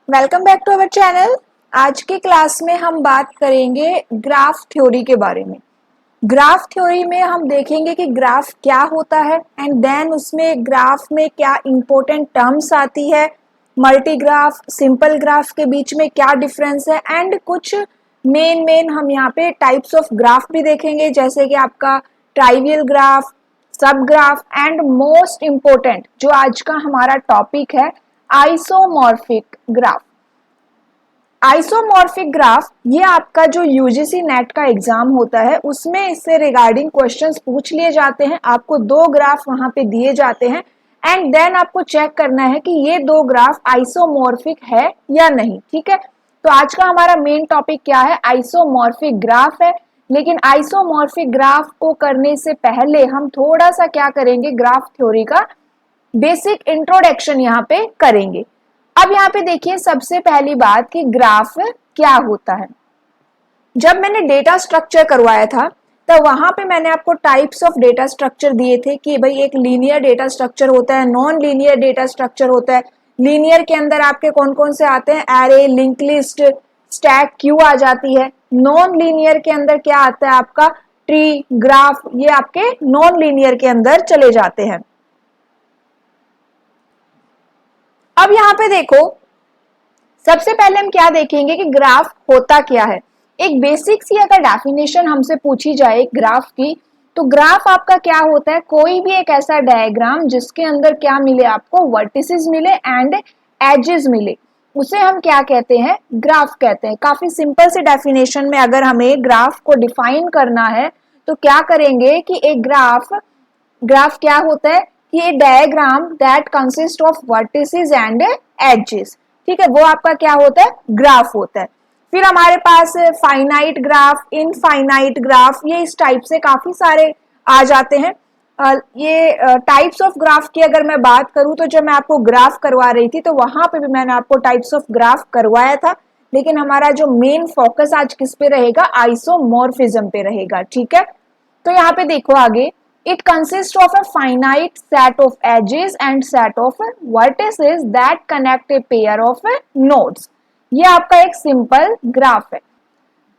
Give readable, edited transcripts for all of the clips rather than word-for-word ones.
Welcome back to our channel. आज की class में हम बात करेंगे ग्राफ थ्योरी के बारे में। ग्राफ थ्योरी में हम देखेंगे कि ग्राफ क्या होता है एंड देन उसमें ग्राफ में क्या इंपॉर्टेंट टर्म्स आती है, मल्टीग्राफ, सिंपल ग्राफ के बीच में क्या डिफरेंस है एंड कुछ मेन हम यहाँ पे टाइप्स ऑफ ग्राफ भी देखेंगे, जैसे कि आपका ट्राइवियल ग्राफ, सब ग्राफ एंड मोस्ट इम्पोर्टेंट जो आज का हमारा टॉपिक है आइसोमॉर्फिक ग्राफ। आइसोमॉर्फिक ग्राफ ये आपका जो यूजीसी नेट का एग्जाम होता है उसमें इससे रिगार्डिंग क्वेश्चंस पूछ लिए जाते हैं। आपको दो ग्राफ वहां पे दिए जाते हैं एंड देन आपको चेक करना है कि ये दो ग्राफ आइसोमॉर्फिक है या नहीं। ठीक है, तो आज का हमारा मेन टॉपिक क्या है, आइसोमॉर्फिक ग्राफ है। लेकिन आइसोमॉर्फिक ग्राफ को करने से पहले हम थोड़ा सा क्या करेंगे, ग्राफ थ्योरी का बेसिक इंट्रोडक्शन यहाँ पे करेंगे। अब यहाँ पे देखिए सबसे पहली बात कि ग्राफ क्या होता है। जब मैंने डेटा स्ट्रक्चर करवाया था तो वहां पे मैंने आपको टाइप्स ऑफ डेटा स्ट्रक्चर दिए थे कि भाई एक लीनियर डेटा स्ट्रक्चर होता है, नॉन लीनियर डेटा स्ट्रक्चर होता है। लीनियर के अंदर आपके कौन कौन से आते हैं, array, link list, stack, queue आ जाती है। नॉन लीनियर के अंदर क्या आता है आपका, ट्री, ग्राफ, ये आपके नॉन लीनियर के अंदर चले जाते हैं। अब यहाँ पे देखो सबसे पहले हम क्या देखेंगे कि ग्राफ होता क्या है। एक बेसिक सी अगर डेफिनेशन हमसे पूछी जाए ग्राफ की, तो ग्राफ आपका क्या होता है, कोई भी एक ऐसा डायग्राम जिसके अंदर क्या मिले आपको, वर्टिसेस मिले एंड एजेस मिले, उसे हम क्या कहते हैं, ग्राफ कहते हैं। काफी सिंपल सी डेफिनेशन में अगर हमें ग्राफ को डिफाइन करना है तो क्या करेंगे कि एक ग्राफ क्या होता है कि ये diagram that consist of vertices and edges. ठीक है, वो आपका क्या होता है, ग्राफ होता है। फिर हमारे पास फाइनाइट ग्राफ, इनफाइनाइट ग्राफ, ये इस टाइप से काफी सारे आ जाते हैं। ये टाइप्स ऑफ ग्राफ की अगर मैं बात करूं तो जब मैं आपको ग्राफ करवा रही थी तो वहां पे भी मैंने आपको टाइप्स ऑफ ग्राफ करवाया था, लेकिन हमारा जो मेन फोकस आज किस पे रहेगा, आइसोमॉर्फिज्म पे रहेगा। ठीक है, तो यहाँ पे देखो आगे, it consists of a finite set of edges and set of vertices that connect a pair of nodes। ये आपका एक सिंपल ग्राफ है।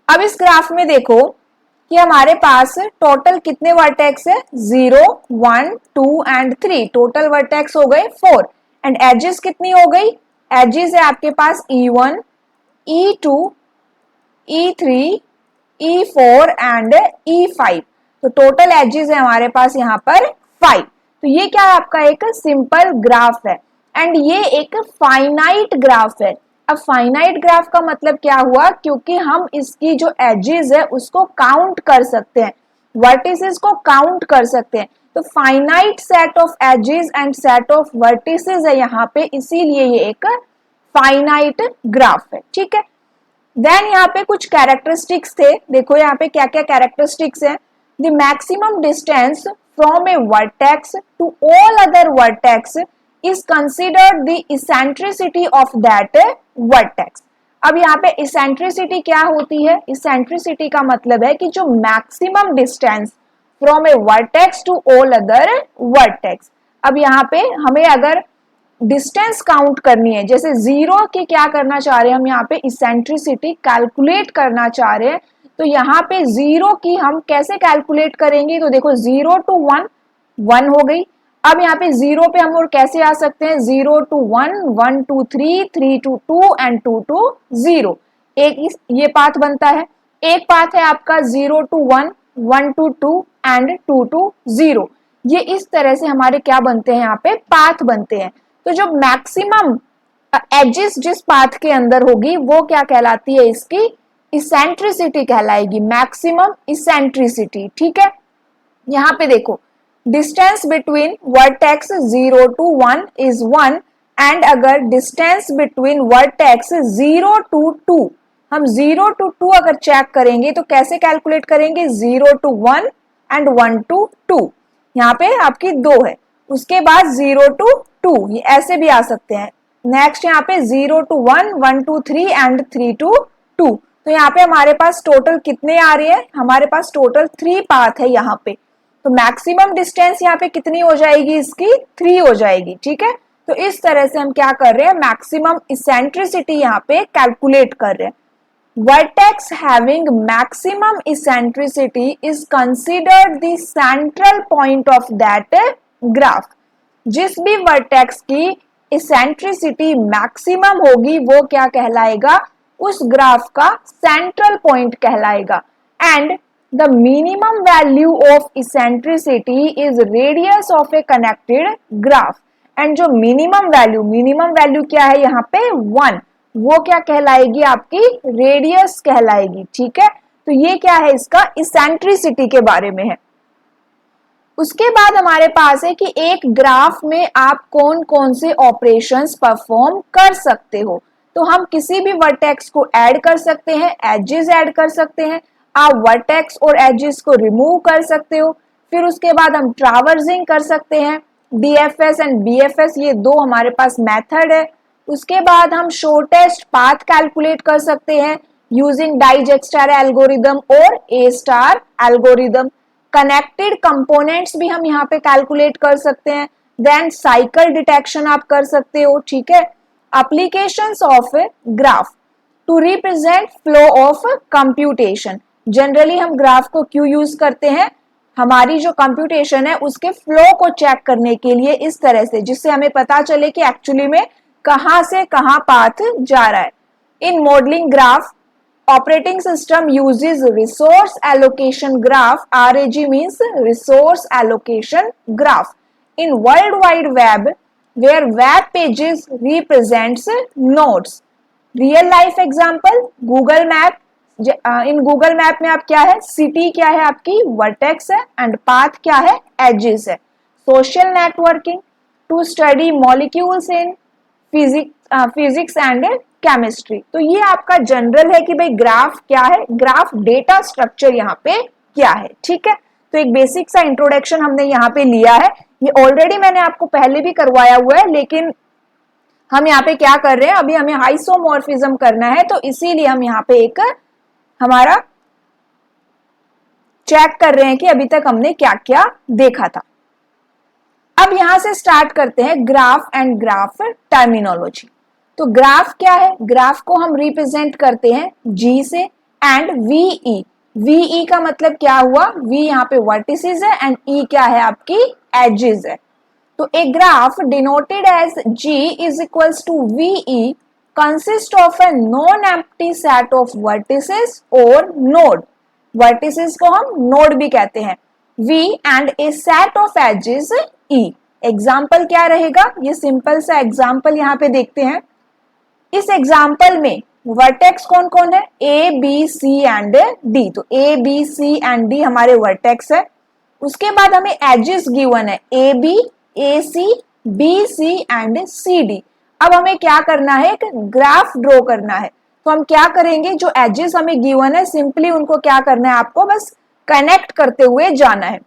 अब इस ग्राफ में देखो कि हमारे पास टोटल कितने वर्टेक्स है, 0, 1, 2 एंड 3। टोटल वर्टेक्स हो गए 4 एंड एजेस कितनी हो गई, एजेस है आपके पास E1, E2, E3, E4 and E5। तो टोटल एजेस है हमारे पास यहाँ पर 5। तो ये क्या है, आपका एक सिंपल ग्राफ है एंड ये एक फाइनाइट ग्राफ है। अब फाइनाइट ग्राफ का मतलब क्या हुआ, क्योंकि हम इसकी जो एजेस है उसको काउंट कर सकते हैं, वर्टिसेस को काउंट कर सकते हैं। तो finite set of edges and set of vertices है यहाँ पे, इसीलिए ये एक फाइनाइट ग्राफ है। ठीक है, देन यहाँ पे कुछ कैरेक्टरिस्टिक्स थे। देखो यहाँ पे क्या क्या कैरेक्टरिस्टिक्स है। The maximum distance from a vertex to all other vertex is considered the eccentricity of that vertex। अब यहाँ पे eccentricity क्या होती है, eccentricity का मतलब है कि जो maximum distance from a vertex to all other vertex। अब यहाँ पे हमें अगर डिस्टेंस काउंट करनी है, जैसे 0 की क्या करना चाह रहे हैं हम, यहाँ पे eccentricity कैलकुलेट करना चाह रहे हैं, तो यहाँ पे 0 की हम कैसे कैलकुलेट करेंगे, तो देखो 0 to 1, 1 हो गई। अब यहाँ पे 0 पे हम और कैसे आ सकते हैं, 0 to 1, 1 to 3, 3 to 2 and 2 to 0। एक ये पाथ बनता है। एक पाथ है आपका 0 to 1, 1 to 2 एंड 2 to 0। ये इस तरह से हमारे क्या बनते हैं, यहाँ पे पाथ बनते हैं। तो जो मैक्सिमम एजेस जिस पाथ के अंदर होगी वो क्या कहलाती है, इसकी इसेंट्रिसिटी कहलाएगी, मैक्सिमम इसेंट्रिसिटी। ठीक है, यहाँ पे देखो distance between vertex 0 to 1 is 1 and अगर डिस्टेंस बिटवीन वर्टेक्स 0 to 2, हम 0 to 2 अगर चेक करेंगे तो कैसे कैलकुलेट करेंगे, 0 to 1 एंड 1 to 2। यहाँ पे आपकी 2 है, उसके बाद 0 to 2, ये ऐसे भी आ सकते हैं। नेक्स्ट यहाँ पे 0 to 1, 1 to 3 एंड 3 to 2। तो यहाँ पे हमारे पास टोटल कितने आ रहे हैं, हमारे पास टोटल 3 पाथ है यहाँ पे। तो मैक्सिमम डिस्टेंस यहाँ पे कितनी हो जाएगी, इसकी 3 हो जाएगी। ठीक है, तो इस तरह से हम क्या कर रहे हैं, मैक्सिमम इसेंट्रिसिटी यहाँ पे कैलकुलेट कर रहे हैं। vertex having maximum eccentricity is considered the central point of that graph। जिस भी वर्टेक्स की इसेंट्रिसिटी मैक्सिमम होगी वो क्या कहलाएगा, उस ग्राफ का सेंट्रल पॉइंट कहलाएगा। And the minimum value of eccentricity is radius of A connected graph. And जो मिनिमम वैल्यू क्या है यहाँ पे 1, वो क्या कहलाएगी, आपकी रेडियस कहलाएगी। ठीक है, तो ये क्या है, इसका इसेंट्रिसिटी के बारे में है। उसके बाद हमारे पास है कि एक ग्राफ में आप कौन कौन से ऑपरेशंस परफॉर्म कर सकते हो। तो हम किसी भी वर्टेक्स को ऐड कर सकते हैं, एजेस ऐड कर सकते हैं, आप वर्टेक्स और एजेस को रिमूव कर सकते हो। फिर उसके बाद हम ट्रावर्सिंग कर सकते हैं, डीएफएस एंड बीएफएस, ये दो हमारे पास मेथड है। उसके बाद हम शॉर्टेस्ट पाथ कैलकुलेट कर सकते हैं यूजिंग डाइजेक्स्टर एल्गोरिदम और ए स्टार एल्गोरिदम। कनेक्टेड कंपोनेंट्स भी हम यहाँ पे कैलकुलेट कर सकते हैं। देन साइकिल डिटेक्शन आप कर सकते हो। ठीक है, applications of graph to represent flow of computation. Generally हम ग्राफ को क्यों यूज करते हैं, हमारी जो कंप्यूटेशन है उसके फ्लो को चेक करने के लिए, इस तरह से, जिससे हमें पता चले कि एक्चुअली में कहां से कहां पाथ जा रहा है। In modelling graph operating system uses resource allocation graph, RAG means resource allocation graph, in world wide web where web pages represents nodes. Real life example Google map. In Google map में आप क्या है, city क्या है आपकी, vertex है, and path क्या है, एजेस है। Social networking to study molecules in physics and chemistry. तो ये आपका जनरल है कि भाई ग्राफ क्या है, ग्राफ डेटा स्ट्रक्चर यहाँ पे क्या है। ठीक है, तो एक बेसिक सा इंट्रोडक्शन हमने यहाँ पे लिया है। ये ऑलरेडी मैंने आपको पहले भी करवाया हुआ है, लेकिन हम यहाँ पे क्या कर रहे हैं, अभी हमें आइसोमॉर्फिज्म करना है, तो इसीलिए हम यहाँ पे एक हमारा चेक कर रहे हैं कि अभी तक हमने क्या क्या देखा था। अब यहां से स्टार्ट करते हैं ग्राफ एंड ग्राफ टर्मिनोलॉजी। तो ग्राफ क्या है, ग्राफ को हम रिप्रेजेंट करते हैं G से एंड VE। VE का मतलब क्या हुआ, V यहाँ पे वर्टिसेस है एंड E क्या है आपकी एजेस है। तो एक graph denoted as G is equals to VE consist of a non empty set of vertices और नोड। वर्टिसेस को हम नोड भी कहते हैं, V and a set of edges E। Example क्या रहेगा, ये सिंपल सा एग्जाम्पल यहाँ पे देखते हैं। इस एग्जाम्पल में वर्टेक्स कौन कौन है, A, B, C and D। तो A, B, C and D हमारे वर्टेक्स है। उसके बाद हमें एजेस गिवन है AB, AC, BC and CD। अब हमें क्या करना है, एक ग्राफ ड्रॉ करना है। तो हम क्या करेंगे, जो एजेस हमें गिवन है सिंपली उनको क्या करना है, आपको बस कनेक्ट करते हुए जाना है।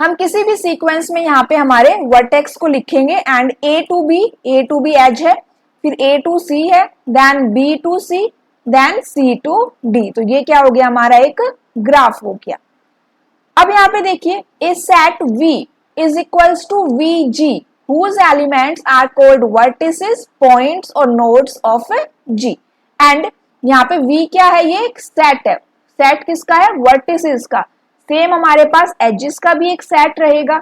हम किसी भी सीक्वेंस में यहाँ पे हमारे वर्टेक्स को लिखेंगे and A to B edge है, फिर A to C है, then B to C, then C to D। तो ये क्या हो गया, हमारा एक ग्राफ हो गया। अब यहाँ पे देखिए, a set V is equals to VG whose elements are called vertices, points और nodes of G। एंड यहाँ पे V क्या है, ये एक सेट है। सेट किसका है, वर्टिसेस का। सेम हमारे पास एजेस का भी एक सेट रहेगा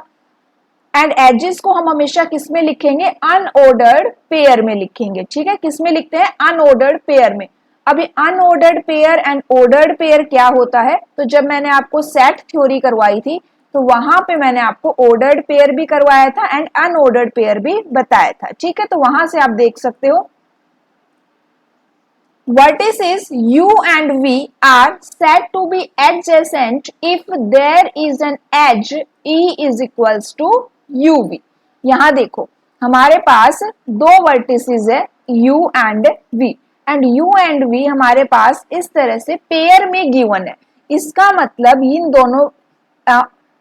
एंड एजेस को हम हमेशा किस में लिखेंगे, अनऑर्डर्ड पेयर में लिखेंगे। ठीक है, किस में लिखते हैं, अनऑर्डर्ड पेयर में। अब ये unordered pair and ordered pair क्या होता है, तो जब मैंने आपको सेट थ्योरी करवाई थी तो वहां पे मैंने आपको ऑर्डर्ड पेयर भी करवाया था एंड अनऑर्डर्ड पेयर भी बताया था। ठीक है, तो वहां से आप देख सकते हो vertices U and V are said to be adjacent if there is an edge E is equals to UV। यहाँ देखो हमारे पास दो vertices है U and V and U and V हमारे पास इस तरह से पेयर में गिवन है। इसका मतलब इन दोनों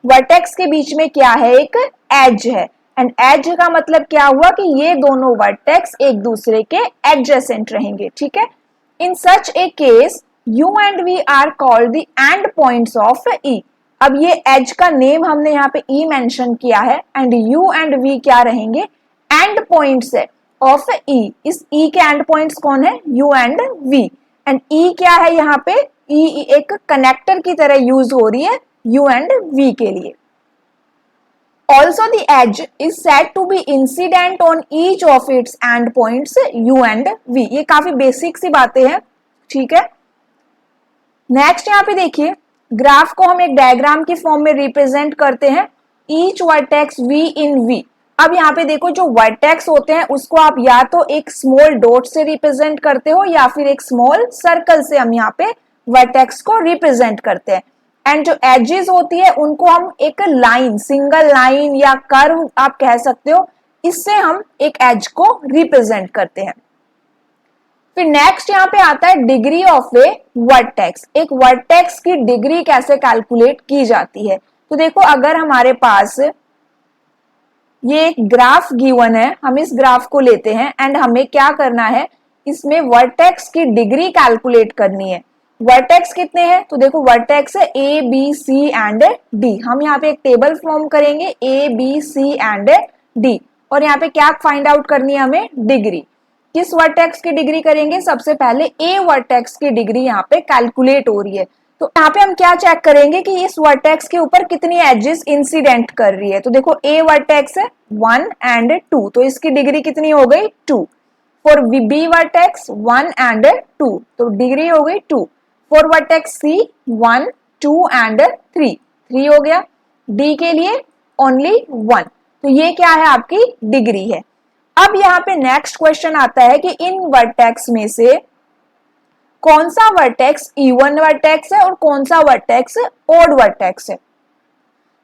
वर्टेक्स के बीच में क्या है, एक एज है एंड एज का मतलब क्या हुआ कि ये दोनों वर्टेक्स एक दूसरे के एडजेसेंट रहेंगे। ठीक है, In such a case, U and V are called the end points of E। अब ये edge का नेम हमने यहाँ पे E मेंशन किया है एंड U and V क्या रहेंगे, एंड पॉइंट्स है ऑफ ई, इस ई के एंड पॉइंट्स कौन है, यू एंड वी, एंड ई क्या है यहाँ पे, ई एक कनेक्टर की तरह यूज हो रही है यू एंड वी के लिए। Also the edge is said to be incident on each of its end points U and V। ये काफी बेसिक सी बातें हैं, ठीक है। नेक्स्ट यहाँ पे देखिए, ग्राफ को हम एक डायग्राम की फॉर्म में रिप्रेजेंट करते हैं, each vertex V in V। अब यहाँ पे देखो, जो वर्टेक्स होते हैं उसको आप या तो एक स्मॉल डॉट से रिप्रेजेंट करते हो या फिर एक स्मॉल सर्कल से हम यहाँ पे वर्टेक्स को रिप्रेजेंट करते हैं। एंड जो एजेस होती है उनको हम एक लाइन, सिंगल लाइन या कर्व आप कह सकते हो, इससे हम एक एज को रिप्रेजेंट करते हैं। फिर नेक्स्ट यहाँ पे आता है डिग्री ऑफ ए वर्टेक्स। एक वर्टेक्स की डिग्री कैसे कैलकुलेट की जाती है, तो देखो अगर हमारे पास ये एक ग्राफ गिवन है, हम इस ग्राफ को लेते हैं एंड हमें क्या करना है, इसमें वर्टेक्स की डिग्री कैलकुलेट करनी है। वर्टेक्स कितने हैं, तो देखो वर्टेक्स है A B C and D. हम यहाँ पे एक टेबल फॉर्म करेंगे A B C and D, और यहाँ पे क्या फाइंड आउट करनी है हमें, डिग्री। किस वर्टेक्स की डिग्री करेंगे, सबसे पहले ए वर्टेक्स की डिग्री यहाँ पे कैलकुलेट हो रही है। तो यहाँ पे हम क्या चेक करेंगे कि इस वर्टेक्स के ऊपर कितनी एजेस इंसिडेंट कर रही है। तो देखो ए वर्टेक्स है 1 एंड 2, तो इसकी डिग्री कितनी हो गई 2। फॉर बी वर्टेक्स 1 एंड 2, तो डिग्री हो गई 2। फॉर वर्टेक्स सी 1 2 एंड 3 हो गया। डी के लिए ओनली 1, तो ये क्या है आपकी डिग्री है। अब यहाँ पे नेक्स्ट क्वेश्चन आता है कि इन वर्टेक्स में से कौन सा वर्टेक्स इवन वर्टेक्स है और कौन सा वर्टेक्स ओड वर्टेक्स है।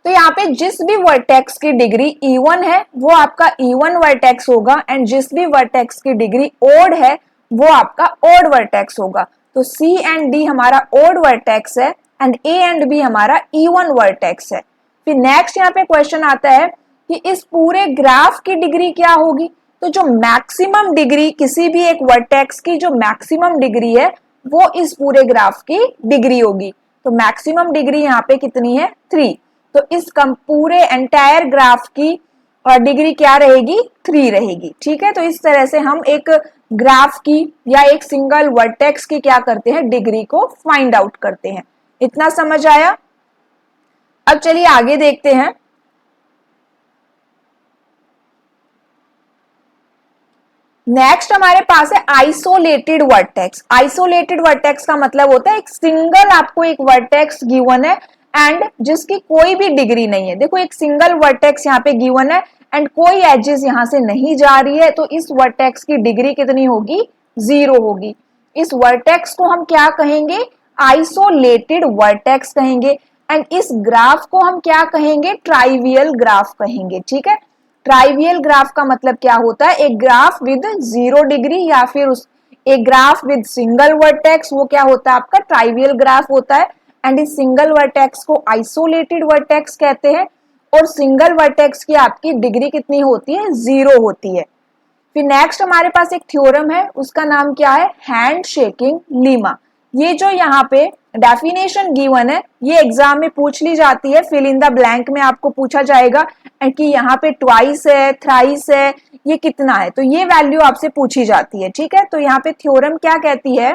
तो यहाँ पे जिस भी वर्टेक्स की डिग्री इवन है वो आपका इवन वर्टेक्स होगा, एंड जिस भी वर्टेक्स की डिग्री ओड है वो आपका ओड वर्टेक्स होगा। तो C एंड D हमारा ओड वर्टेक्स है एंड A एंड B हमारा इवन वर्टेक्स है। फिर नेक्स्ट यहाँ पे क्वेश्चन आता है कि इस पूरे ग्राफ की डिग्री क्या होगी। तो जो मैक्सिमम डिग्री किसी भी एक वर्टेक्स की, जो मैक्सिमम डिग्री है वो इस पूरे ग्राफ की डिग्री होगी। तो मैक्सिमम डिग्री यहाँ पे कितनी है 3, तो इस पूरे एंटायर ग्राफ की डिग्री क्या रहेगी 3 रहेगी, ठीक है। तो इस तरह से हम एक ग्राफ की या एक सिंगल वर्टेक्स की क्या करते हैं, डिग्री को फाइंड आउट करते हैं। इतना समझ आया। अब चलिए आगे देखते हैं। नेक्स्ट हमारे पास है आइसोलेटेड वर्टेक्स। आइसोलेटेड वर्टेक्स का मतलब होता है एक सिंगल आपको एक वर्टेक्स गिवन है एंड जिसकी कोई भी डिग्री नहीं है। देखो एक सिंगल वर्टेक्स यहाँ पे गिवन है एंड कोई एजेस यहां से नहीं जा रही है, तो इस वर्टेक्स की डिग्री कितनी होगी 0 होगी। इस वर्टेक्स को हम क्या कहेंगे, आइसोलेटेड वर्टेक्स कहेंगे, एंड इस ग्राफ को हम क्या कहेंगे, ट्राइवियल ग्राफ कहेंगे, ठीक है। ट्राइवियल ग्राफ का मतलब क्या होता है, एक ग्राफ विद 0 डिग्री या फिर एक ग्राफ विद सिंगल वर्टेक्स, वो क्या होता है आपका ट्राइवियल ग्राफ होता है। एंड इस सिंगल वर्टेक्स को आइसोलेटेड वर्टेक्स कहते हैं, और सिंगल वर्टेक्स की आपकी डिग्री कितनी होती है 0 होती है। फिर नेक्स्ट हमारे पास एक थ्योरम है, उसका नाम क्या है, हैंड शेकिंग लीमा। ये जो यहाँ पे डेफिनेशन गिवन है ये एग्जाम में पूछ ली जाती है, फिल इन द ब्लैंक में आपको पूछा जाएगा कि यहाँ पे ट्वाइस है, थ्राइस है, ये कितना है, तो ये वैल्यू आपसे पूछी जाती है, ठीक है। तो यहाँ पे थ्योरम क्या कहती है,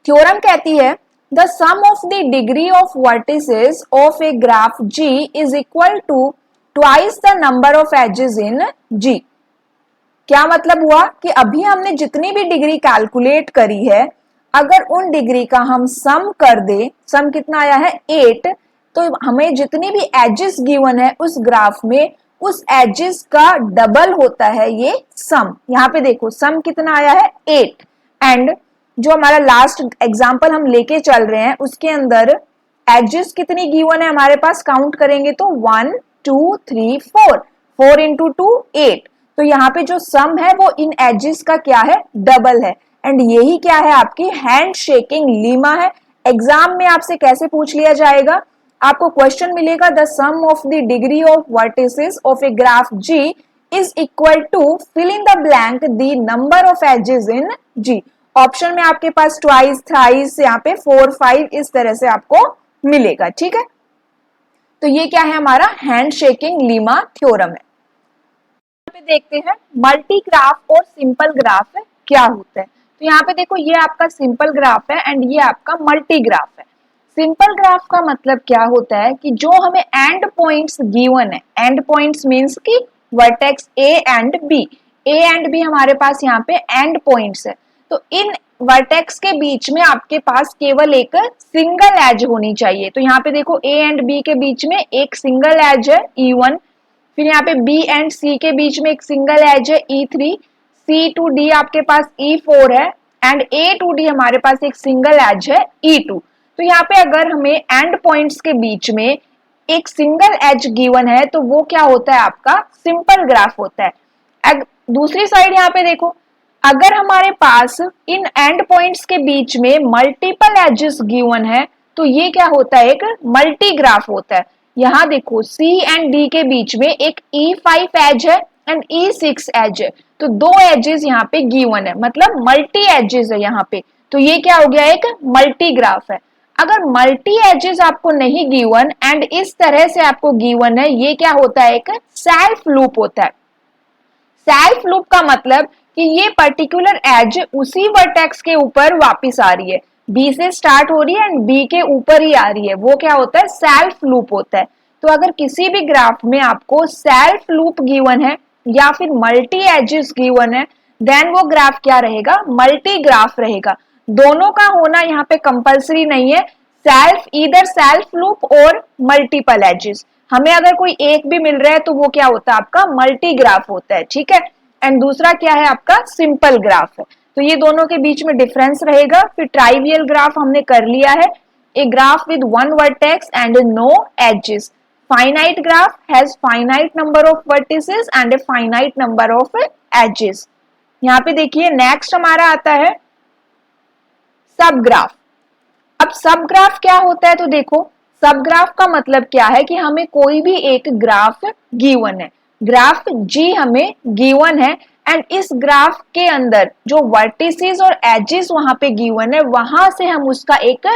थ्योरम कहती है the sum of the degree of vertices of a graph G is equal to twice the number of edges in G। क्या मतलब हुआ कि अभी हमने जितनी भी डिग्री कैलकुलेट करी है, अगर उन डिग्री का हम सम कर दे, सम कितना आया है 8, तो हमें जितनी भी एजेस गिवन है उस ग्राफ में उस एजेस का डबल होता है ये सम। यहाँ पे देखो सम कितना आया है 8, एंड जो हमारा लास्ट एग्जाम्पल हम लेके चल रहे हैं उसके अंदर एजेस कितनी गिवन है हमारे पास, काउंट करेंगे तो 1 2 3 4 इंटू 2 8। तो यहाँ पे जो सम है वो इन एजेस का क्या है डबल है, एंड यही क्या है आपकी हैंड शेकिंग लीमा है। एग्जाम में आपसे कैसे पूछ लिया जाएगा, आपको क्वेश्चन मिलेगा the sum of the degree of vertices of a graph G is equal to fill in the blank the number of edges in G। Option में आपके पास ट्वाइस, थ्राइस, यहाँ पे 4 5 इस तरह से आपको मिलेगा, ठीक है। तो ये क्या है हमारा हैंड शेकिंग लीमा थ्योरम है। पे देखते हैं मल्टी ग्राफ और सिंपल ग्राफ क्या होता है। तो यहाँ पे देखो ये आपका सिंपल ग्राफ है एंड ये आपका मल्टी ग्राफ है। सिंपल ग्राफ का मतलब क्या होता है कि जो हमें एंड पॉइंट्स गिवन है, एंड पॉइंट्स मींस कि vertex A and B, A and B हमारे पास यहाँ पे एंड पॉइंट्स है। तो इन वर्टेक्स के बीच में आपके पास केवल एक सिंगल एज होनी चाहिए। तो यहाँ पे देखो ए एंड बी के बीच में एक सिंगल एज है E1, फिर यहाँ पे बी एंड सी के बीच में एक सिंगल एज है E3, सी टू डी आपके पास E4 है एंड ए टू डी हमारे पास एक सिंगल एज है E2। तो यहाँ पे अगर हमें एंड पॉइंट्स के बीच में एक सिंगल एज गिवन है तो वो क्या होता है, आपका सिंपल ग्राफ होता है। दूसरी साइड यहाँ पे देखो, अगर हमारे पास इन एंड पॉइंट्स के बीच में मल्टीपल एजेस गिवन है तो ये क्या होता है, एक मल्टी ग्राफ होता है। यहाँ देखो C एंड D के बीच में एक E5 एज है एंड E6 एज है, तो दो एजेस यहाँ पे गिवन है, मतलब मल्टी एजेस है यहाँ पे। तो ये क्या हो गया, एक मल्टी ग्राफ है। अगर मल्टी एजेस आपको नहीं गिवन एंड इस तरह से आपको गिवन है, ये क्या होता है, एक सेल्फ लूप होता है। सेल्फ लूप का मतलब कि ये पर्टिकुलर एज उसी वर्टेक्स के ऊपर वापस आ रही है, बी से स्टार्ट हो रही है एंड बी के ऊपर ही आ रही है, वो क्या होता है, सेल्फ लूप होता है। तो अगर किसी भी ग्राफ में आपको सेल्फ लूप गिवन है या फिर मल्टी एजेस गिवन है, देन वो ग्राफ क्या रहेगा, मल्टी ग्राफ रहेगा। दोनों का होना यहाँ पे कंपलसरी नहीं है, सेल्फ ईदर सेल्फ लूप और मल्टीपल एजेस। हमें अगर कोई एक भी मिल रहा है तो वो क्या होता है, आपका मल्टी ग्राफ होता है, ठीक है। एंड दूसरा क्या है, आपका सिंपल ग्राफ है। तो ये दोनों के बीच में डिफरेंस रहेगा। फिर ट्राइवियल ग्राफ हमने कर लिया है, a graph with one vertex and no edges. Finite graph has finite number of vertices and a finite number of edges. यहाँ पे देखिए नेक्स्ट हमारा आता है सब ग्राफ। अब सब ग्राफ क्या होता है, तो देखो सब ग्राफ का मतलब क्या है कि हमें कोई भी एक ग्राफ गिवन है, ग्राफ G हमें गिवन है एंड इस ग्राफ के अंदर जो वर्टिसेस और एजेस वहां पे गिवन है, वहां से हम उसका एक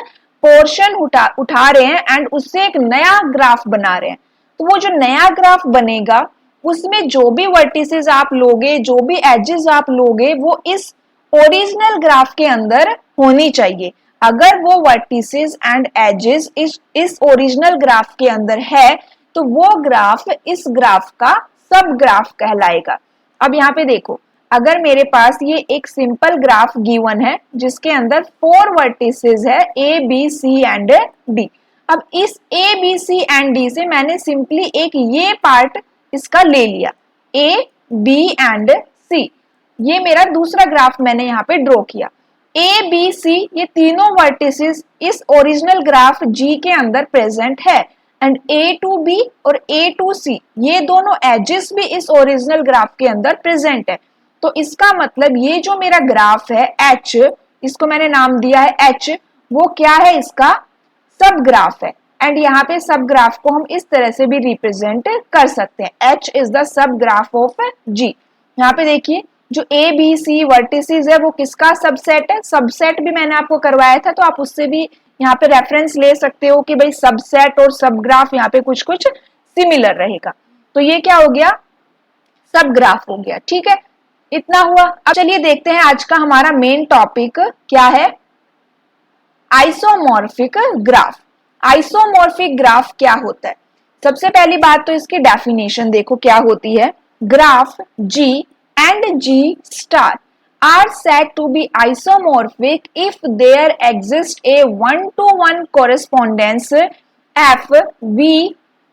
पोर्शन उठा रहे हैं एंड उससे एक नया ग्राफ बना रहे हैं। तो वो जो नया ग्राफ बनेगा उसमें जो भी वर्टिसेस आप लोगे, जो भी एजेस आप लोगे, वो इस ओरिजिनल ग्राफ के अंदर होनी चाहिए। अगर वो वर्टिसेस एंड एजेस इस ओरिजिनल ग्राफ के अंदर है तो वो ग्राफ इस ग्राफ का सब ग्राफ कहलाएगा। अब यहाँ पे देखो, अगर मेरे पास ये एक सिंपल ग्राफ गिवन है जिसके अंदर 4 वर्टिसेस है A, B, C and D। अब इस A, B, C and D से मैंने सिंपली एक ये पार्ट इसका ले लिया, A, B एंड C। ये मेरा दूसरा ग्राफ मैंने यहाँ पे ड्रॉ किया। A, B, C ये तीनों वर्टिसेस इस ओरिजिनल ग्राफ G के अंदर प्रेजेंट है एंड A to B और A to C ये दोनों एजेस भी इस ओरिजिनल ग्राफ के अंदर प्रेजेंट है। तो इसका मतलब ये जो मेरा ग्राफ है H, इसको मैंने नाम दिया है H, वो क्या है, इसका सब ग्राफ है। एंड यहाँ पे सब ग्राफ को हम इस तरह से भी रिप्रेजेंट कर सकते हैं, H is the sub graph of G। यहाँ पे देखिए जो A, B, C वर्टिसेस है वो किसका सबसेट है, सबसेट भी मैंने आपको करवाया था, तो आप उससे भी यहाँ पे रेफरेंस ले सकते हो कि भाई सबसेट और सब ग्राफ यहाँ पे कुछ कुछ सिमिलर रहेगा। तो ये क्या हो गया, सब ग्राफ हो गया, ठीक है, इतना हुआ। अब चलिए देखते हैं आज का हमारा मेन टॉपिक क्या है, आइसोमॉर्फिक ग्राफ। आइसोमॉर्फिक ग्राफ क्या होता है, सबसे पहली बात तो इसकी डेफिनेशन देखो क्या होती है, graph G and G star are said to be isomorphic if there exists a one-to-one correspondence f v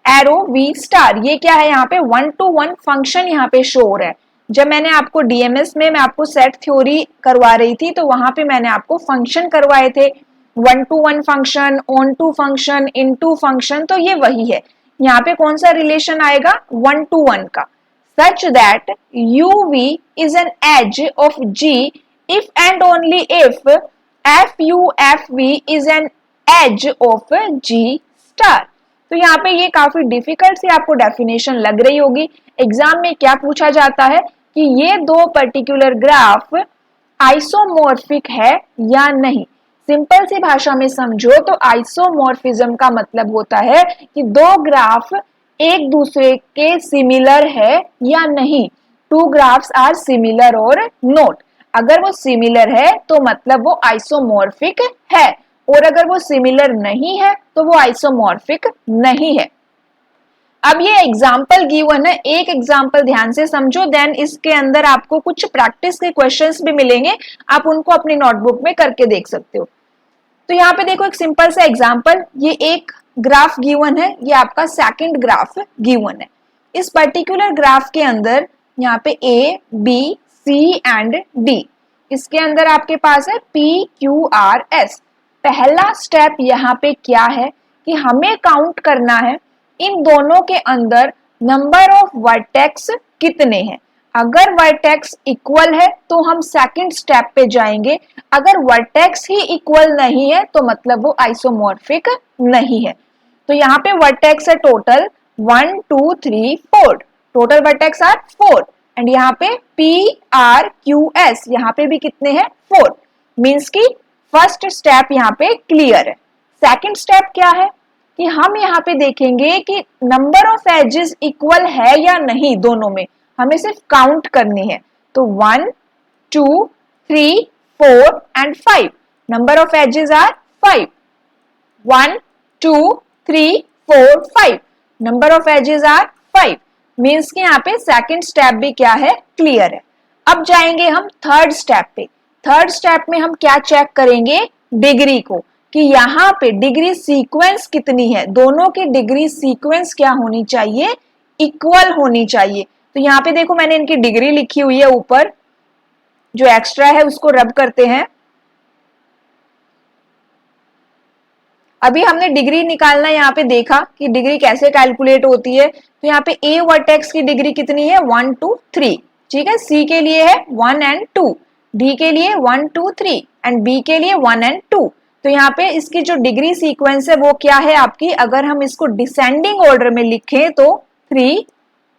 arrow v star। ये क्या है, यहाँ पे वन टू वन फंक्शन यहाँ पे शो हो रहा है। जब मैंने आपको DMS में मैं आपको सेट थ्योरी करवा रही थी तो वहां पे मैंने आपको फंक्शन करवाए थे, one to one function, onto function, into function, तो ये वही है। यहाँ पे कौन सा रिलेशन आएगा, वन टू वन का, such that uv is an edge of G if and only if fv is an edge of G star। तो यहाँ पे ये काफी डिफिकल्ट सी आपको डेफिनेशन लग रही होगी। एग्जाम में क्या पूछा जाता है कि ये दो पर्टिकुलर ग्राफ आइसोमॉर्फिक है या नहीं। सिंपल सी भाषा में समझो तो आइसोमॉर्फिज्म का मतलब होता है कि दो ग्राफ एक दूसरे के सिमिलर है या नहीं। टू ग्राफ्स आर सिमिलर और नोट। अगर वो सिमिलर है तो मतलब वो आइसोमॉर्फिक है, और अगर वो सिमिलर नहीं है तो वो आइसोमॉर्फिक नहीं है। अब ये एग्जाम्पल गिवन है, एक एग्जाम्पल ध्यान से समझो, देन इसके अंदर आपको कुछ प्रैक्टिस के क्वेश्चंस भी मिलेंगे, आप उनको अपनी नोटबुक में करके देख सकते हो। तो यहाँ पे देखो एक सिंपल सा एग्जाम्पल, ये एक ग्राफ गिवन है, ये आपका सेकंड ग्राफ गिवन है। इस पर्टिकुलर ग्राफ के अंदर यहाँ पे A B C and D, इसके अंदर आपके पास है पी क्यू आर एस। पहला स्टेप यहाँ पे क्या है कि हमें काउंट करना है इन दोनों के अंदर नंबर ऑफ वर्टेक्स कितने हैं। अगर वर्टेक्स इक्वल है तो हम सेकंड स्टेप पे जाएंगे, अगर वर्टेक्स ही इक्वल नहीं है तो मतलब वो आइसोमॉर्फिक नहीं है। तो यहाँ पे वर्टेक्स है total 1 2 3 4, total vertex are 4, and यहाँ पे P R Q S यहाँ पे भी कितने हैं 4, मीन्स की फर्स्ट स्टेप यहाँ पे क्लियर है। सेकंड स्टेप क्या है कि हम यहाँ पे देखेंगे कि नंबर ऑफ एजेस इक्वल है या नहीं, दोनों में हमें सिर्फ काउंट करनी है। तो 1 2 3 4 and 5, number of edges are 5, 1 2 3 4 5, number of edges are 5, means कि यहाँ पे सेकंड स्टेप भी क्या है क्लियर है। अब जाएंगे हम थर्ड स्टेप पे। थर्ड स्टेप में हम क्या चेक करेंगे, डिग्री को, कि यहाँ पे डिग्री सीक्वेंस कितनी है, दोनों की डिग्री सीक्वेंस क्या होनी चाहिए, इक्वल होनी चाहिए। तो यहाँ पे देखो मैंने इनकी डिग्री लिखी हुई है ऊपर, जो एक्स्ट्रा है उसको रब करते हैं। अभी हमने डिग्री निकालना यहाँ पे देखा कि डिग्री कैसे कैलकुलेट होती है। तो यहाँ पे ए वर्टेक्स की डिग्री कितनी है 1 2 3, ठीक है, सी के लिए है 1 एंड 2, डी के लिए 1 2 3 एंड बी के लिए 1 एंड 2। तो यहाँ पे इसकी जो डिग्री सीक्वेंस है वो क्या है आपकी, अगर हम इसको डिसेंडिंग ऑर्डर में लिखें तो 3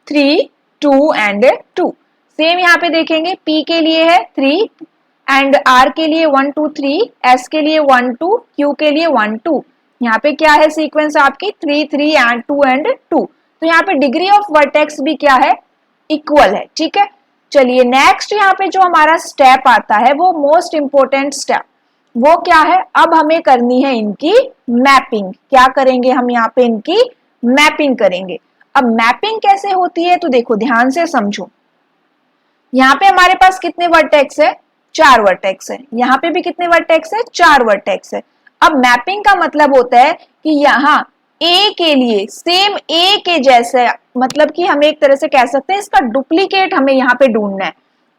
3 2 एंड 2। सेम यहाँ पे देखेंगे P के लिए है 3 एंड R के लिए 1 2 3, S के लिए 1 2, Q के लिए 1 2। यहाँ पे क्या है सीक्वेंस आपकी 3 3 एंड 2 एंड 2। तो यहाँ पे डिग्री ऑफ वर्टेक्स भी क्या है, इक्वल है, ठीक है। चलिए नेक्स्ट यहाँ पे जो हमारा स्टेप आता है वो मोस्ट इंपोर्टेंट स्टेप, वो क्या है, अब हमें करनी है इनकी मैपिंग। क्या करेंगे हम यहाँ पे, इनकी मैपिंग करेंगे। अब मैपिंग कैसे होती है तो देखो ध्यान से समझो, यहाँ पे हमारे पास कितने वर्टेक्स है, 4 वर्टेक्स है, यहाँ पे भी कितने वर्टेक्स है, 4 वर्टेक्स है। अब मैपिंग का मतलब होता है कि यहाँ A के लिए सेम A के जैसे, मतलब कि हम एक तरह से कह सकते हैं इसका डुप्लीकेट हमें यहाँ पे ढूंढना है,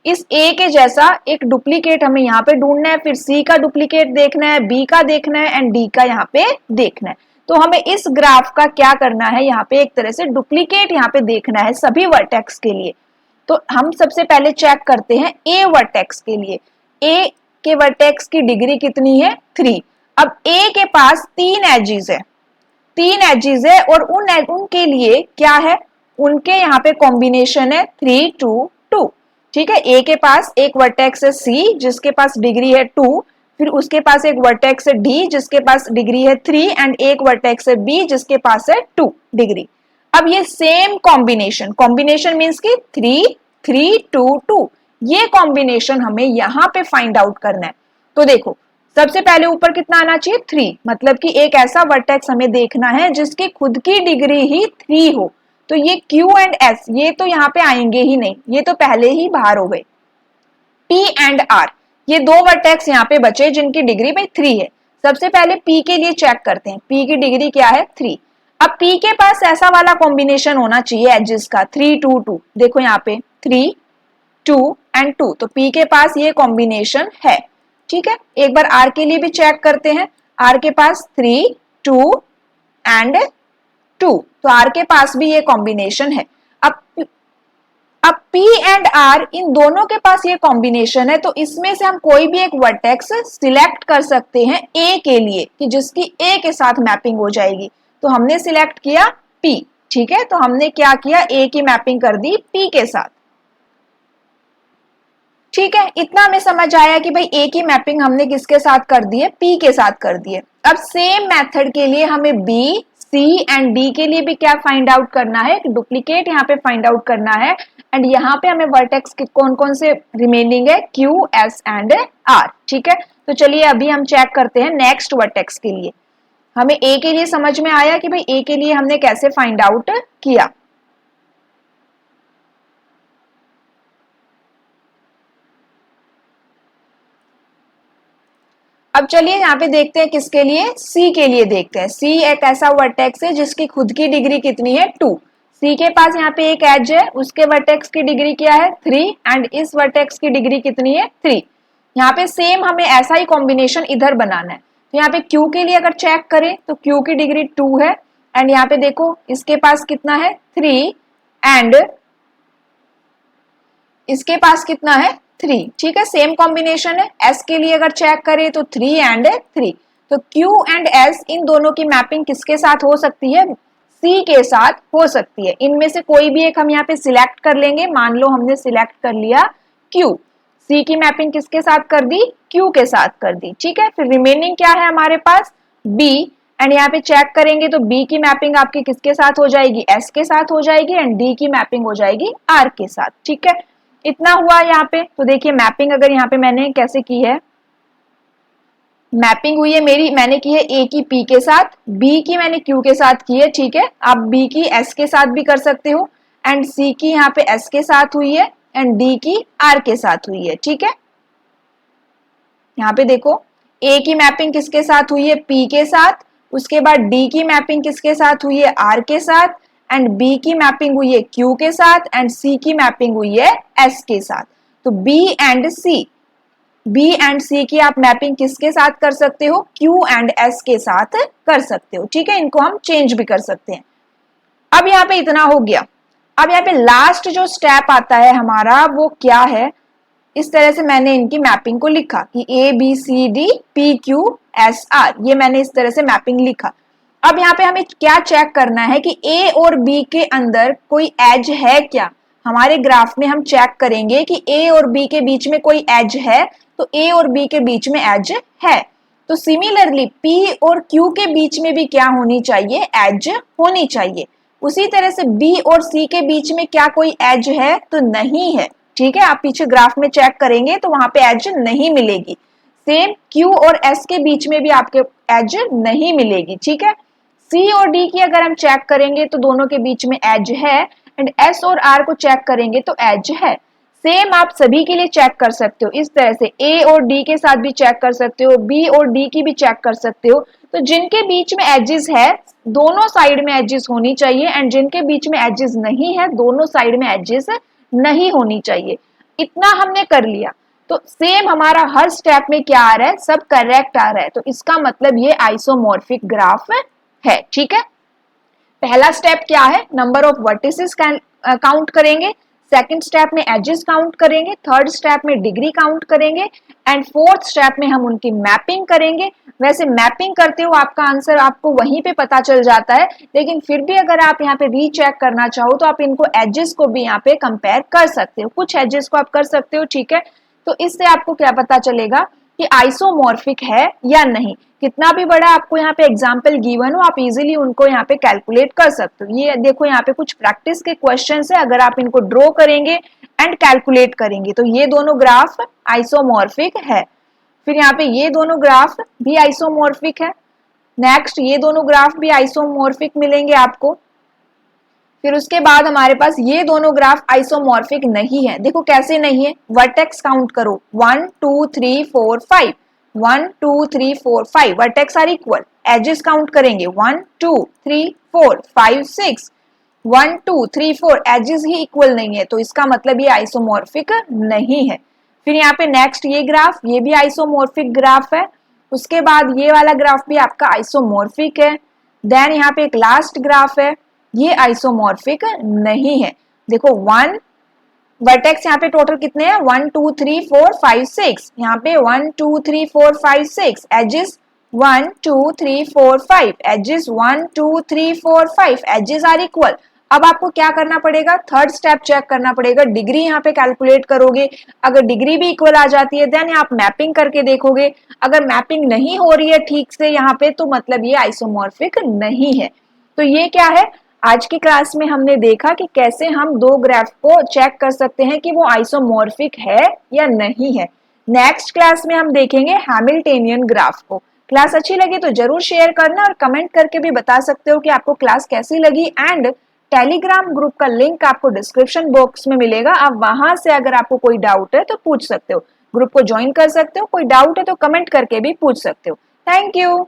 इस A के जैसा एक डुप्लीकेट हमें यहाँ पे ढूंढना है, फिर C का डुप्लीकेट देखना है, B का देखना है एंड D का यहाँ पे देखना है। तो हमें इस ग्राफ का क्या करना है, यहाँ पे एक तरह से डुप्लीकेट यहाँ पे देखना है सभी वर्टेक्स के लिए। तो हम सबसे पहले चेक करते हैं A वर्टेक्स के लिए। A के वर्टेक्स की डिग्री कितनी है 3। अब A के पास 3 एजेस है, 3 एजेस है और उनके लिए क्या है, उनके यहाँ पे कॉम्बिनेशन है 3 2 2, ठीक है। A के पास एक वर्टेक्स है C जिसके पास डिग्री है 2, फिर उसके पास एक वर्टेक्स है D जिसके पास डिग्री है 3 एंड एक वर्टेक्स है B जिसके पास है 2 डिग्री। अब ये सेम कॉम्बिनेशन, कॉम्बिनेशन मींस की 3 3 2 2, ये कॉम्बिनेशन हमें यहाँ पे फाइंड आउट करना है। तो देखो सबसे पहले ऊपर कितना आना चाहिए 3, मतलब कि एक ऐसा वर्टेक्स हमें देखना है जिसकी खुद की डिग्री ही 3 हो। तो ये Q एंड S ये तो यहाँ पे आएंगे ही नहीं, ये तो पहले ही बाहर हो गए। P एंड R ये 2 वर्टेक्स यहाँ पे बचे जिनकी डिग्री भाई 3 है। सबसे पहले P के लिए चेक करते हैं, P की डिग्री क्या है 3। अब P के पास ऐसा वाला कॉम्बिनेशन होना चाहिए एजेस का 3 2 2, देखो यहाँ पे 3 2 एंड 2, तो P के पास ये कॉम्बिनेशन है, ठीक है। एक बार R के लिए भी चेक करते हैं, R के पास 3 2 एंड 2, तो R के पास भी ये कॉम्बिनेशन है। अब P एंड R इन दोनों के पास ये कॉम्बिनेशन है, तो इसमें से हम कोई भी एक वर्टेक्स सिलेक्ट कर सकते हैं A के लिए कि जिसकी A के साथ मैपिंग हो जाएगी। तो हमने सिलेक्ट किया P, ठीक है, तो हमने क्या किया A की मैपिंग कर दी P के साथ, ठीक है। इतना हमें समझ आया कि भाई A की मैपिंग हमने किसके साथ कर दी है, P के साथ कर दी है। अब सेम मेथड के लिए हमें B C एंड D के लिए भी क्या फाइंड आउट करना है, डुप्लीकेट यहाँ पे फाइंड आउट करना है। एंड यहाँ पे हमें वर्टेक्स कौन कौन से रिमेनिंग है, Q, S एंड R। ठीक है, तो चलिए अभी हम चेक करते हैं नेक्स्ट वर्टेक्स के लिए। हमें A के लिए समझ में आया कि भाई A के लिए हमने कैसे फाइंड आउट किया। अब चलिए यहाँ पे देखते हैं किसके लिए, C के लिए देखते हैं। C एक ऐसा वर्टेक्स है जिसकी खुद की डिग्री कितनी है, 2। C के पास यहाँ पे एक एज है, उसके वर्टेक्स की डिग्री क्या है, 3 एंड इस वर्टेक्स की डिग्री कितनी है, 3। यहाँ पे सेम हमें ऐसा ही कॉम्बिनेशन इधर बनाना है। तो यहाँ पे Q के लिए अगर चेक करें तो Q की डिग्री 2 है एंड यहाँ पे देखो इसके पास कितना है, 3 एंड इसके पास कितना है, 3। ठीक है, सेम कॉम्बिनेशन है। S के लिए अगर चेक करें तो 3 एंड 3। तो Q एंड S इन दोनों की मैपिंग किसके साथ हो सकती है, C के साथ हो सकती है। इनमें से कोई भी एक हम यहाँ पे सिलेक्ट कर लेंगे। मान लो हमने सिलेक्ट कर लिया Q, C की मैपिंग किसके साथ कर दी, Q के साथ कर दी। ठीक है, फिर रिमेनिंग क्या है हमारे पास, B एंड यहाँ पे चेक करेंगे तो B की मैपिंग आपकी किसके साथ हो जाएगी, S के साथ हो जाएगी एंड D की मैपिंग हो जाएगी R के साथ। ठीक है, इतना हुआ यहाँ पे। तो देखिए मैपिंग अगर यहाँ पे मैंने कैसे की है, मैपिंग हुई है मेरी, मैंने की है A की P के साथ, B की मैंने Q के साथ की है। ठीक है, आप B की S के साथ भी कर सकते हो एंड C की यहाँ पे S के साथ हुई है एंड D की R के साथ हुई है। ठीक है, यहाँ पे देखो A की मैपिंग किसके साथ हुई है, P के साथ, उसके बाद D की मैपिंग किसके साथ हुई है, R के साथ एंड B की मैपिंग हुई है Q के साथ एंड C की मैपिंग हुई है S के साथ। तो B एंड C की आप मैपिंग किसके साथ कर सकते हो, Q एंड S के साथ कर सकते हो। ठीक है, इनको हम चेंज भी कर सकते हैं। अब यहाँ पे इतना हो गया। अब यहाँ पे लास्ट जो स्टेप आता है हमारा वो क्या है, इस तरह से मैंने इनकी मैपिंग को लिखा कि ABCD PQ SR, ये मैंने इस तरह से मैपिंग लिखा। अब यहाँ पे हमें क्या चेक करना है कि A और B के अंदर कोई एज है क्या। हमारे ग्राफ में हम चेक करेंगे कि A और B के बीच में कोई एज है, तो A और B के बीच में एज है। तो सिमिलरली P और Q के बीच में भी क्या होनी चाहिए, एज होनी चाहिए। उसी तरह से B और C के बीच में क्या कोई एज है, तो नहीं है। ठीक है, आप पीछे ग्राफ में चेक करेंगे तो वहां पे एज नहीं मिलेगी। सेम Q और S के बीच में भी आपके एज नहीं मिलेगी। ठीक है, C और D की अगर हम चेक करेंगे तो दोनों के बीच में एज है एंड S और R को चेक करेंगे तो एज है। सेम आप सभी के लिए चेक कर सकते हो इस तरह से, A और D के साथ भी चेक कर सकते हो, B और D की भी चेक कर सकते हो। तो जिनके बीच में एजेस है दोनों साइड में एजेस होनी चाहिए एंड जिनके बीच में एजेस नहीं है दोनों साइड में एजेस नहीं होनी चाहिए। इतना हमने कर लिया। तो सेम हमारा हर स्टेप में क्या आ रहा है, सब करेक्ट आ रहा है। तो इसका मतलब ये आइसोमॉर्फिक ग्राफ है। ठीक है, पहला स्टेप क्या है, नंबर ऑफ वर्टिसेस काउंट करेंगे, सेकंड स्टेप में एजेस काउंट करेंगे, थर्ड स्टेप में डिग्री काउंट करेंगे एंड फोर्थ स्टेप में हम उनकी मैपिंग करेंगे। वैसे मैपिंग करते हो आपका आंसर आपको वहीं पे पता चल जाता है, लेकिन फिर भी अगर आप यहाँ पे रीचेक करना चाहो तो आप इनको एजेस को भी यहाँ पे कंपेयर कर सकते हो, कुछ एजेस को आप कर सकते हो। ठीक है, तो इससे आपको क्या पता चलेगा कि आइसोमॉर्फिक है या नहीं। कितना भी बड़ा आपको यहाँ पे एग्जाम्पल गिवन हो, आप इजीली उनको यहाँ पे कैलकुलेट कर सकते हो। ये देखो यहाँ पे कुछ प्रैक्टिस के क्वेश्चंस है, अगर आप इनको ड्रॉ करेंगे एंड कैलकुलेट करेंगे तो ये दोनों ग्राफ आइसोमॉर्फिक है। फिर यहाँ पे ये दोनों ग्राफ भी आइसोमॉर्फिक है। नेक्स्ट ये दोनों ग्राफ भी आइसोमॉर्फिक मिलेंगे आपको। फिर उसके बाद हमारे पास ये दोनों ग्राफ आइसोमॉर्फिक नहीं है। देखो कैसे नहीं है, वर्टेक्स काउंट करो 1 2 3 4 5, 1 2 3 4 5 vertex are equal. Edges count करेंगे 1 2 3 4 5 6, 1 2 3 4 एजेस ही इक्वल नहीं है, तो इसका मतलब ये आइसोमॉर्फिक नहीं है। फिर यहाँ पे नेक्स्ट ये ग्राफ, ये भी आइसोमॉर्फिक ग्राफ है। उसके बाद ये वाला ग्राफ भी आपका आइसोमॉर्फिक है। देन यहाँ पे एक लास्ट ग्राफ है, ये आइसोमॉर्फिक नहीं है। देखो 1 वर्टेक्स यहाँ पे टोटल कितने हैं, 1 2 3 4 5 6, यहाँ पे 1 2 3 4 5 6, edges 1 2 3 4 5, edges 1 2 3 4 5, edges are equal. अब आपको क्या करना पड़ेगा, थर्ड स्टेप चेक करना पड़ेगा, डिग्री यहाँ पे कैलकुलेट करोगे। अगर डिग्री भी इक्वल आ जाती है देन आप मैपिंग करके देखोगे। अगर मैपिंग नहीं हो रही है ठीक से यहाँ पे तो मतलब ये आइसोमॉर्फिक नहीं है। तो ये क्या है, आज की क्लास में हमने देखा कि कैसे हम दो ग्राफ को चेक कर सकते हैं कि वो आइसोमॉर्फिक है या नहीं है। नेक्स्ट क्लास में हम देखेंगे हैमिल्टनियन ग्राफ को। क्लास अच्छी लगी तो जरूर शेयर करना और कमेंट करके भी बता सकते हो कि आपको क्लास कैसी लगी। एंड टेलीग्राम ग्रुप का लिंक आपको डिस्क्रिप्शन बॉक्स में मिलेगा, आप वहां से अगर आपको कोई डाउट है तो पूछ सकते हो, ग्रुप को ज्वाइन कर सकते हो, कोई डाउट है तो कमेंट करके भी पूछ सकते हो। Thank you.